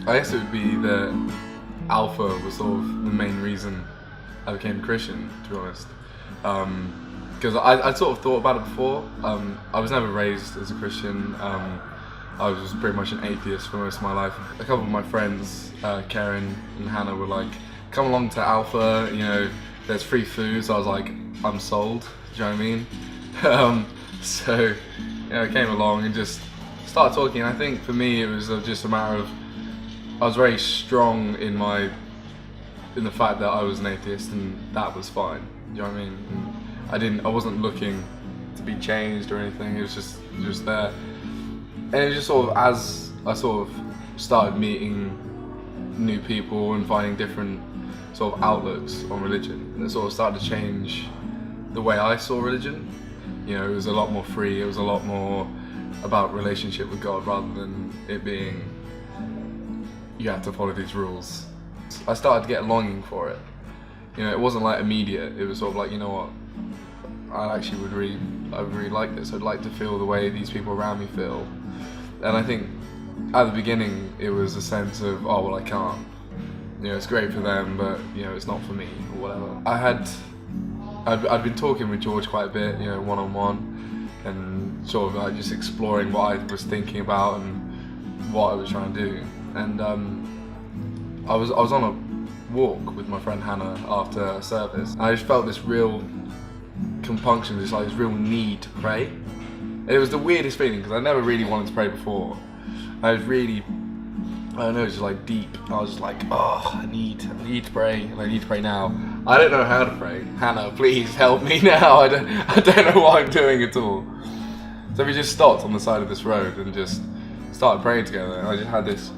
I guess it would be that Alpha was sort of the main reason I became a Christian, to be honest. Because I'd sort of thought about it before. I was never raised as a Christian. I was pretty much an atheist for most of my life. A couple of my friends, Karen and Hannah, were like, come along to Alpha, you know, there's free food. So I was like, I'm sold, do you know what I mean? So, you know, I came along and just started talking. I think for me it was just a matter of, I was very strong in the fact that I was an atheist, and that was fine. Do you know what I mean? And I wasn't looking to be changed or anything. It was just there. And it was just sort of, as I sort of started meeting new people and finding different sort of outlooks on religion, and it sort of started to change the way I saw religion. You know, it was a lot more free. It was a lot more about relationship with God rather than it being, you have to follow these rules. I started to get a longing for it. You know, it wasn't like immediate. It was sort of like, you know what, I would really like this. I'd like to feel the way these people around me feel. And I think at the beginning it was a sense of, oh well, I can't. You know, it's great for them, but you know, it's not for me or whatever. I'd been talking with George quite a bit, you know, one-on-one, and sort of like just exploring what I was thinking about and what I was trying to do. And I was on a walk with my friend Hannah after a service. I just felt this real compunction, this real need to pray. And it was the weirdest feeling because I never really wanted to pray before. I was really, I don't know, just like deep. I was just like, oh, I need to pray, and I need to pray now. I don't know how to pray. Hannah, please help me now. I don't know what I'm doing at all. So we just stopped on the side of this road and just started praying together. And I just had this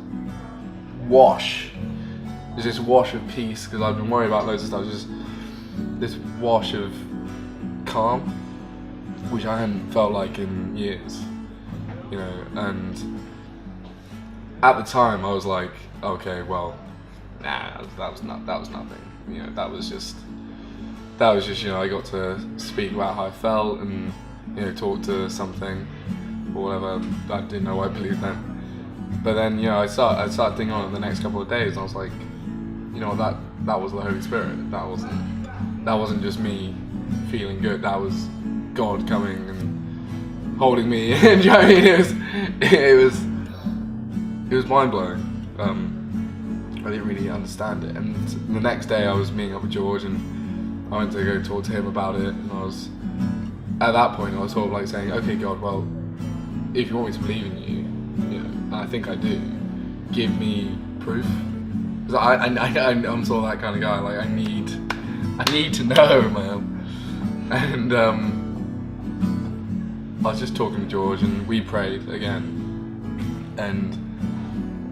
wash. There's this wash of peace, because I've been worried about loads of stuff. Just this wash of calm, which I hadn't felt like in years, you know. And at the time, I was like, okay, well, nah, that was nothing. You know, that was just, you know, I got to speak about how I felt and, you know, talk to something or whatever. I didn't know what I believed then. But then, you know, I started thinking on it the next couple of days, and I was like, you know, that was the Holy Spirit. That wasn't just me feeling good. That was God coming and holding me. And you know what I mean? It was mind blowing. I didn't really understand it. And the next day, I was meeting up with George, and I went to go talk to him about it. And at that point, I was sort of like saying, okay, God, well, if you want me to believe in you, you know, and I think I do, give me proof. Because I'm sort of that kind of guy. Like I need to know, man. And I was just talking to George, and we prayed again. And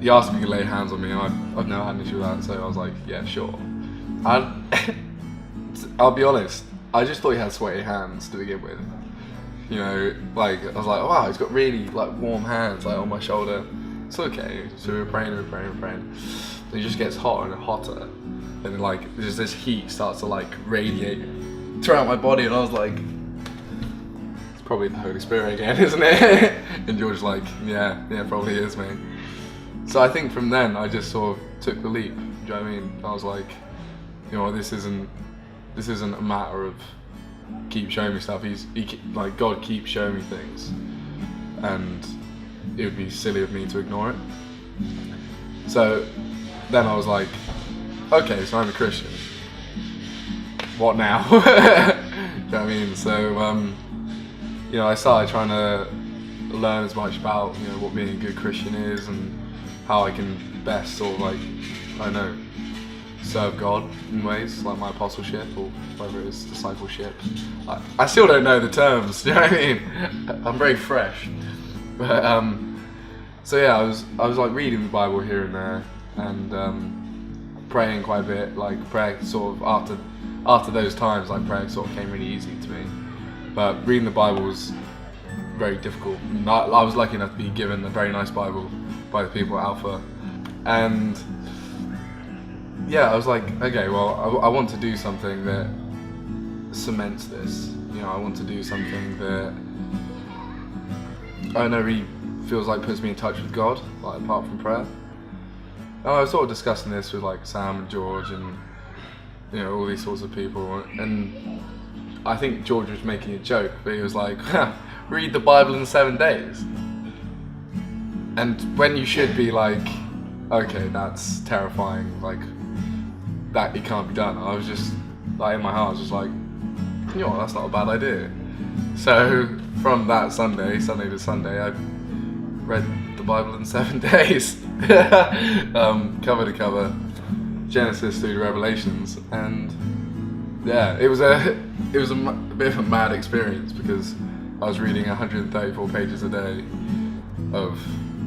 he asked me to lay hands on me, and I've never had an issue with that, so I was like, yeah, sure. I'll be honest, I just thought he had sweaty hands to begin with. You know, like, I was like, oh, wow, he's got really, like, warm hands, like, on my shoulder. It's okay. So we were praying. And it just gets hotter and hotter. And, like, there's this heat starts to, like, radiate throughout my body, and I was like, it's probably the Holy Spirit again, isn't it? And George's like, yeah, probably is, mate. So I think from then, I just sort of took the leap. Do you know what I mean? I was like, you know, this isn't a matter of keep showing me stuff. Like God keeps showing me things, and it would be silly of me to ignore it. So then I was like, okay, so I'm a Christian. What now? Do you know what I mean? So you know, I started trying to learn as much about, you know, what being a good Christian is and how I can best sort of like, I don't know, serve God in ways like my apostleship or whether it's discipleship. I still don't know the terms, do you know what I mean? I'm very fresh. But so yeah, I was like reading the Bible here and there, and praying quite a bit. Like prayer sort of after those times, like prayer sort of came really easy to me. But reading the Bible was very difficult. I was lucky enough to be given a very nice Bible by the people at Alpha, and yeah, I was like, okay, well, I want to do something that cements this. You know, I want to do something that I don't know, really feels like puts me in touch with God, like apart from prayer. I was sort of discussing this with like Sam and George and all these sorts of people, and I think George was making a joke, but he was like, read the Bible in 7 days. And when you should be like, okay, that's terrifying, like, that it can't be done. I was just, like, in my heart, I was just like, that's not a bad idea. So, from that Sunday to Sunday, I read the Bible in 7 days. Cover to cover, Genesis through to Revelations, and yeah, it was a bit of a mad experience because I was reading 134 pages a day of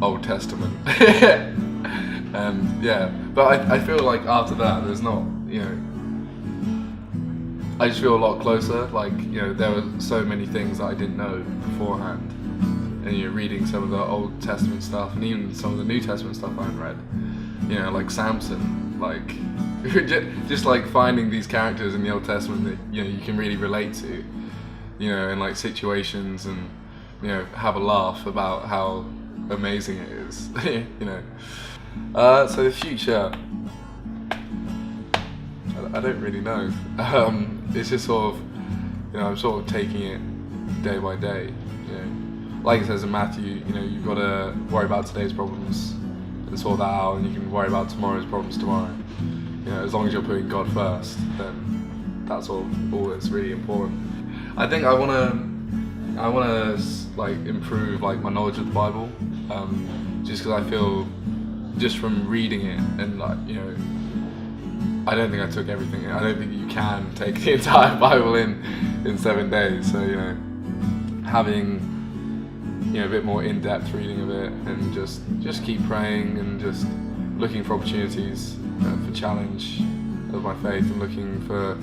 Old Testament. And yeah, but I feel like after that there's not, I just feel a lot closer, like, there were so many things that I didn't know beforehand, and reading some of the Old Testament stuff and even some of the New Testament stuff I hadn't read, like Samson, like just like finding these characters in the Old Testament that you can really relate to, in like situations, and have a laugh about how amazing it is. So the future, I don't really know. It's just sort of, I'm sort of taking it day by day. Like it says in Matthew, you've got to worry about today's problems and sort that out, and you can worry about tomorrow's problems tomorrow. As long as you're putting God first, then that's all that's really important. I think I wanna like improve like my knowledge of the Bible, just because I feel, just from reading it, and like I don't think I took everything. I don't think you can take the entire Bible in 7 days. So having a bit more in-depth reading of it, and just keep praying and just looking for opportunities for challenge of my faith, and looking for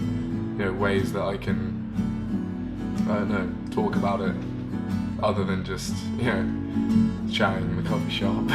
ways that I can, I don't know, talk about it other than just chatting in the coffee shop.